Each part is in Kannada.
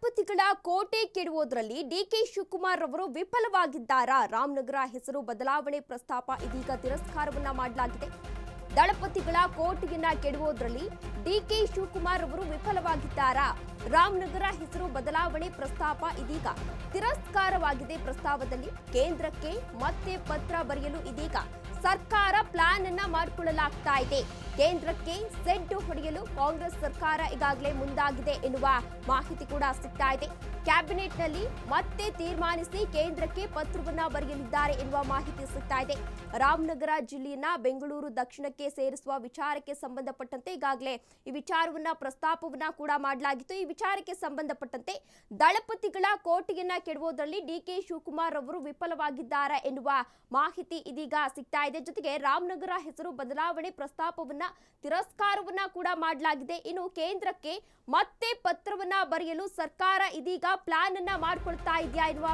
ದಳಪತಿಗಳ ಕೋಟೆ ಕೆಡವೋದ್ರಲ್ಲಿ ಡಿಕೆ ಶಿವಕುಮಾರ್ ಅವರು ವಿಫಲವಾಗಿದ್ದಾರಾ? ರಾಮನಗರ ಹೆಸರು ಬದಲಾವಣೆ ಪ್ರಸ್ತಾಪ ಇದೀಗ ತಿರಸ್ಕಾರವನ್ನ ಮಾಡಲಾಗಿದೆ. ದಳಪತಿಗಳ ಕೋಟೆಯನ್ನ ಕೆಡವೋದ್ರಲ್ಲಿ ಡಿಕೆ ಶಿವಕುಮಾರ್ ಅವರು ವಿಫಲವಾಗಿದ್ದಾರಾ? ರಾಮನಗರ ಹೆಸರು ಬದಲಾವಣೆ ಪ್ರಸ್ತಾಪ ಇದೀಗ ತಿರಸ್ಕಾರವಾಗಿದೆ. ಪ್ರಸ್ತಾವದಲ್ಲಿ ಕೇಂದ್ರಕ್ಕೆ ಮತ್ತೆ ಪತ್ರ ಬರೆಯಲು ಇದೀಗ ಸರ್ಕಾರ ಪ್ಲಾನ್ ಅನ್ನ ಮಾಡಿಕೊಳ್ಳಲಾಗ್ತಾ ಇದೆ. ಕೇಂದ್ರಕ್ಕೆ ಸೆಡ್ಡು ಹೊಡೆಯಲು ಕಾಂಗ್ರೆಸ್ ಸರ್ಕಾರ ಈಗಾಗಲೇ ಮುಂದಾಗಿದೆ ಎನ್ನುವ ಮಾಹಿತಿ ಕೂಡ ಸಿಗ್ತಾ ಇದೆ. ಕ್ಯಾಬಿನೆಟ್ನಲ್ಲಿ ಮತ್ತೆ ತೀರ್ಮಾನಿಸಿ ಕೇಂದ್ರಕ್ಕೆ ಪತ್ರವನ್ನ ಬರೆಯಲಿದ್ದಾರೆ ಎನ್ನುವ ಮಾಹಿತಿ ಸಿಗ್ತಾ ಇದೆ. ರಾಮನಗರ ಜಿಲ್ಲೆಯನ್ನ ಬೆಂಗಳೂರು ದಕ್ಷಿಣಕ್ಕೆ ಸೇರಿಸುವ ವಿಚಾರಕ್ಕೆ ಸಂಬಂಧಪಟ್ಟಂತೆ ಈಗಾಗಲೇ ಈ ವಿಚಾರವನ್ನ ಪ್ರಸ್ತಾಪವನ್ನ ಕೂಡ ಮಾಡಲಾಗಿತ್ತು. ಈ ವಿಚಾರಕ್ಕೆ ಸಂಬಂಧಪಟ್ಟಂತೆ ದಳಪತಿಗಳ ಕೋಟೆಯನ್ನ ಕೆಡವೋದ್ರಲ್ಲಿ ಡಿಕೆ ಶಿವಕುಮಾರ್ ಅವರು ವಿಫಲವಾಗಿದ್ದಾರೆ ಎನ್ನುವ ಮಾಹಿತಿ ಇದೀಗ ಸಿಗ್ತಾ ಇದೆ. ಜೊತೆಗೆ ರಾಮನಗರ ಹೆಸರು ಬದಲಾವಣೆ ಪ್ರಸ್ತಾಪವನ್ನ ತಿರಸ್ಕಾರವನ್ನ ಕೂಡ ಮಾಡಲಾಗಿದೆ. ಇನ್ನು ಕೇಂದ್ರಕ್ಕೆ ಮತ್ತೆ ಪತ್ರವನ್ನ ಬರೆಯಲು ಸರ್ಕಾರ ಇದೀಗ ಪ್ಲಾನ್ ಅನ್ನ ಮಾಡಿಕೊಳ್ತಾ ಇದೆಯಾ ಎನ್ನುವ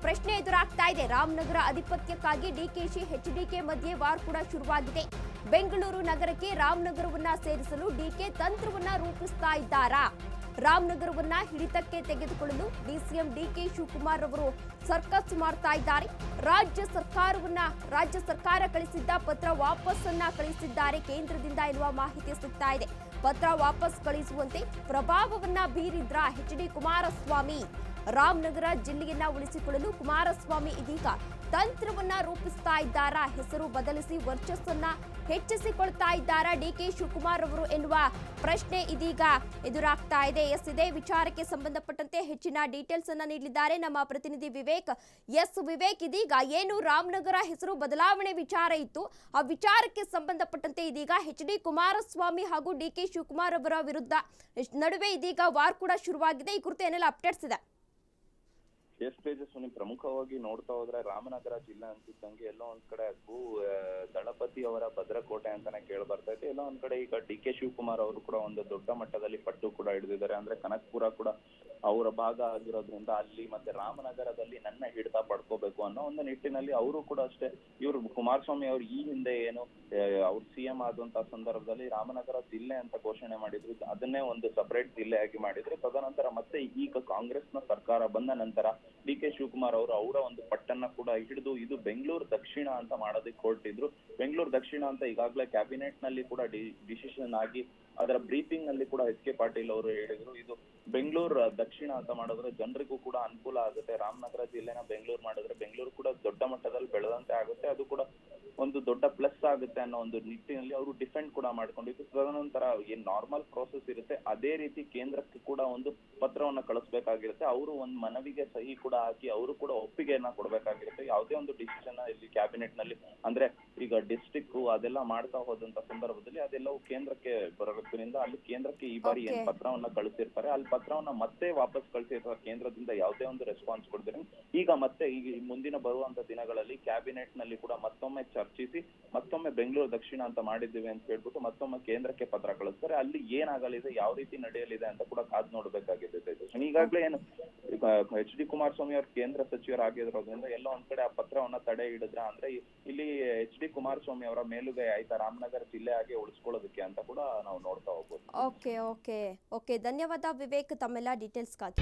ಪ್ರಶ್ನೆ ಎದುರಾಗ್ತಾ ಇದೆ. ರಾಮನಗರ ಅಧಿಪತ್ಯಕ್ಕಾಗಿ ಡಿಕೆಶಿ ಎಚ್ಡಿಕೆ ಮಧ್ಯೆ ವಾರ್ ಕೂಡ ಶುರುವಾಗಿದೆ. ಬೆಂಗಳೂರು ನಗರಕ್ಕೆ ರಾಮನಗರವನ್ನ ಸೇರಿಸಲು ಡಿಕೆ ತಂತ್ರವನ್ನ ರೂಪಿಸ್ತಾ ಇದ್ದಾರಾ? ರಾಮನಗರವನ್ನ ಹಿಡಿತಕ್ಕೆ ತೆಗೆದುಕೊಳ್ಳಲು ಡಿಸಿಎಂ ಡಿಕೆ ಶಿವಕುಮಾರ್ ಅವರು ಸರ್ಕಸ್ ಮಾಡ್ತಾ ಇದ್ದಾರೆ. ರಾಜ್ಯ ಸರ್ಕಾರ ಕಳಿಸಿದ್ದ ಪತ್ರ ವಾಪಸ್ಸನ್ನ ಕಳಿಸಿದ್ದಾರೆ ಕೇಂದ್ರದಿಂದ ಎನ್ನುವ ಮಾಹಿತಿ ಸಿಗ್ತಾ ಇದೆ. ಪತ್ರ ವಾಪಸ್ ಕಳಿಸುವಂತೆ ಪ್ರಭಾವವನ್ನ ಬೀರಿದ್ರ ಎಚ್ಡಿ ಕುಮಾರಸ್ವಾಮಿ. ರಾಮನಗರ ಜಿಲ್ಲೆಯನ್ನ ಉಳಿಸಿಕೊಳ್ಳಲು ಕುಮಾರಸ್ವಾಮಿ ಇದೀಗ ತಂತ್ರವನ್ನ ರೂಪಿಸ್ತಾ ಇದ್ದಾರಾ? ಹೆಸರು ಬದಲಿಸಿ ವರ್ಚಸ್ಸನ್ನ ಹೆಚ್ಚಿಸಿಕೊಳ್ತಾ ಇದ್ದಾರಾ ಡಿಕೆ ಶಿವಕುಮಾರ್ ಅವರು ಎನ್ನುವ ಪ್ರಶ್ನೆ ಇದೀಗ ಎದುರಾಗ್ತಾ ಇದೆ. ಇದೇ ವಿಚಾರಕ್ಕೆ ಸಂಬಂಧಪಟ್ಟಂತೆ ಹೆಚ್ಚಿನ ಡೀಟೇಲ್ಸ್ ಅನ್ನ ನೀಡಲಿದ್ದಾರೆ ನಮ್ಮ ಪ್ರತಿನಿಧಿ ವಿವೇಕ್. ವಿವೇಕ್, ಇದೀಗ ಏನು ರಾಮನಗರ ಹೆಸರು ಬದಲಾವಣೆ ವಿಚಾರ ಇತ್ತು, ಆ ವಿಚಾರಕ್ಕೆ ಸಂಬಂಧಪಟ್ಟಂತೆ ಇದೀಗ ಎಚ್ಡಿ ಕುಮಾರಸ್ವಾಮಿ ಹಾಗೂ ಡಿಕೆ ಶಿವಕುಮಾರ್ ಅವರ ವಿರುದ್ಧ ನಡುವೆ ಇದೀಗ ವಾರ್ ಕೂಡ ಶುರುವಾಗಿದೆ. ಈ ಕುರಿತು ಏನೆಲ್ಲ ಅಪ್ಡೇಟ್ಸ್ ಇದೆ? ತೇಜಸ್ವಿನಿ, ಪ್ರಮುಖವಾಗಿ ನೋಡ್ತಾ ಹೋದ್ರೆ ರಾಮನಗರ ಜಿಲ್ಲೆ ಅಂತಿದ್ದಂಗೆ ಎಲ್ಲೋ ಒಂದ್ ಕಡೆ ದಳಪತಿ ಅವರ ಭದ್ರಕೋಟೆ ಅಂತಾನೆ ಕೇಳಿ ಬರ್ತಾ ಇದೆ. ಎಲ್ಲೋ ಒಂದ್ ಕಡೆ ಈಗ ಡಿಕೆ ಶಿವಕುಮಾರ್ ಅವರು ಕೂಡ ಒಂದು ದೊಡ್ಡ ಮಟ್ಟದಲ್ಲಿ ಪಟ್ಟು ಕೂಡ ಹಿಡಿದಿದ್ದಾರೆ. ಅಂದ್ರೆ ಕನಕಪುರ ಕೂಡ ಅವರ ಭಾಗ ಆಗಿರೋದ್ರಿಂದ ಅಲ್ಲಿ ಮತ್ತೆ ರಾಮನಗರದಲ್ಲಿ ನನ್ನ ಹಿಡಿತ ಪಡ್ಕೋಬೇಕು ಅನ್ನೋ ಒಂದು ನಿಟ್ಟಿನಲ್ಲಿ ಅವರು ಕೂಡ ಅಷ್ಟೇ. ಇವರು ಕುಮಾರಸ್ವಾಮಿ ಅವರು ಈ ಹಿಂದೆ ಏನು ಅವ್ರು ಸಿಎಂ ಆದಂತಹ ಸಂದರ್ಭದಲ್ಲಿ ರಾಮನಗರ ಜಿಲ್ಲೆ ಅಂತ ಘೋಷಣೆ ಮಾಡಿದ್ರು, ಅದನ್ನೇ ಒಂದು ಸಪರೇಟ್ ಜಿಲ್ಲೆಯಾಗಿ ಮಾಡಿದ್ರೆ. ತದನಂತರ ಮತ್ತೆ ಈಗ ಕಾಂಗ್ರೆಸ್ನ ಸರ್ಕಾರ ಬಂದ ನಂತರ ಡಿಕೆ ಶಿವಕುಮಾರ್ ಅವರು ಅವರ ಒಂದು ಪಟ್ಟನ್ನ ಕೂಡ ಹಿಡಿದು ಇದು ಬೆಂಗಳೂರು ದಕ್ಷಿಣ ಅಂತ ಮಾಡೋದಕ್ಕೆ ಹೊರಟಿದ್ರು. ಬೆಂಗಳೂರು ದಕ್ಷಿಣ ಅಂತ ಈಗಾಗಲೇ ಕ್ಯಾಬಿನೆಟ್ ನಲ್ಲಿ ಕೂಡ ಡಿಸಿಷನ್ ಆಗಿ ಅದರ ಬ್ರೀಫಿಂಗ್ ನಲ್ಲಿ ಕೂಡ ಎಚ್ ಕೆ ಪಾಟೀಲ್ ಅವರು ಹೇಳಿದ್ರು, ಇದು ಬೆಂಗಳೂರು ದಕ್ಷಿಣ ಅಂತ ಮಾಡಿದ್ರೆ ಜನರಿಗೂ ಕೂಡ ಅನುಕೂಲ ಆಗುತ್ತೆ. ರಾಮನಗರ ಜಿಲ್ಲೆನ ಬೆಂಗಳೂರು ಮಾಡಿದ್ರೆ ಬೆಂಗಳೂರು ಕೂಡ ದೊಡ್ಡ ಮಟ್ಟದಲ್ಲಿ ಬೆಳೆದಂತೆ ಆಗುತ್ತೆ, ಅದು ಕೂಡ ಒಂದು ದೊಡ್ಡ ಪ್ಲಸ್ ಆಗುತ್ತೆ ಅನ್ನೋ ಒಂದು ನಿಟ್ಟಿನಲ್ಲಿ ಅವರು ಡಿಫೆಂಡ್ ಕೂಡ ಮಾಡ್ಕೊಂಡಿದ್ರು. ತದನಂತರ ಏನ್ ನಾರ್ಮಲ್ ಪ್ರೋಸೆಸ್ ಇರುತ್ತೆ ಅದೇ ರೀತಿ ಕೇಂದ್ರಕ್ಕೆ ಕೂಡ ಒಂದು ಪತ್ರವನ್ನ ಕಳಿಸ್ಬೇಕಾಗಿರುತ್ತೆ. ಅವರು ಒಂದು ಮನವಿಗೆ ಸಹಿ ಕೂಡ ಹಾಕಿ ಅವರು ಕೂಡ ಒಪ್ಪಿಗೆಯನ್ನ ಕೊಡ್ಬೇಕಾಗಿರುತ್ತೆ. ಯಾವುದೇ ಒಂದು ಡಿಸಿಷನ್ ಇಲ್ಲಿ ಕ್ಯಾಬಿನೆಟ್ ನಲ್ಲಿ ಅಂದ್ರೆ ಈಗ ಡಿಸ್ಟ್ರಿಕ್ಟ್ ಅದೆಲ್ಲ ಮಾಡ್ತಾ ಹೋದಂತ ಸಂದರ್ಭದಲ್ಲಿ ಅದೆಲ್ಲವೂ ಕೇಂದ್ರಕ್ಕೆ ಬರೋದ್ರಿಂದ ಅಲ್ಲಿ ಕೇಂದ್ರಕ್ಕೆ ಈ ಬಾರಿ ಏನ್ ಪತ್ರವನ್ನ ಕಳಿಸಿರ್ತಾರೆ ಅಲ್ಲಿ ಪತ್ರವನ್ನ ಮತ್ತೆ ವಾಪಸ್ ಕಳಿಸಿರ್ತಾರೆ. ಕೇಂದ್ರದಿಂದ ಯಾವುದೇ ಒಂದು ರೆಸ್ಪಾನ್ಸ್ ಕೊಡ್ತಾರೆ. ಈಗ ಮತ್ತೆ ಈಗ ಮುಂದಿನ ಬರುವಂತ ದಿನಗಳಲ್ಲಿ ಕ್ಯಾಬಿನೆಟ್ ನಲ್ಲಿ ಕೂಡ ಮತ್ತೊಮ್ಮೆ ಚರ್ಚಿಸಿ ಮತ್ತೊಮ್ಮೆ ಬೆಂಗಳೂರು ದಕ್ಷಿಣ ಅಂತ ಮಾಡಿದ್ದೀವಿ ಅಂತ ಹೇಳ್ಬಿಟ್ಟು ಮತ್ತೊಮ್ಮೆ ಕೇಂದ್ರಕ್ಕೆ ಪತ್ರ ಕಳಿಸ್ತಾರೆ. ಅಲ್ಲಿ ಏನಾಗಲಿದೆ, ಯಾವ ರೀತಿ ನಡೆಯಲಿದೆ ಅಂತ ಕೂಡ ಕಾದ್ ನೋಡ್ಬೇಕಾಗಿದೆ. ಈಗಾಗಲೇ ಏನು ಎಚ್ ಡಿ ಕುಮಾರಸ್ವಾಮಿ ಅವರು ಕೇಂದ್ರ ಸಚಿವರಾಗಿರೋದ್ರಿಂದ ಎಲ್ಲ ಒಂದ್ ಕಡೆ ಆ ಪತ್ರವನ್ನ ತಡೆ ಹಿಡಿದ್ರ ಅಂದ್ರೆ ಇಲ್ಲಿ ಎಚ್ ಡಿ ಕುಮಾರಸ್ವಾಮಿ ಅವರ ಮೇಲುಗೈ ಆಯ್ತಾ ರಾಮನಗರ ಜಿಲ್ಲೆ ಆಗಿ ಉಳಿಸ್ಕೊಳ್ಳೋದಕ್ಕೆ ಅಂತ ಕೂಡ ನಾವು ನೋಡ್ತಾ ಹೋಗ್ಬೋದು. ಓಕೆ ಧನ್ಯವಾದ ವಿವೇಕ್ ತಮ್ಮೆಲ್ಲ ಡೀಟೇಲ್ಸ್ಗಾಗಿ.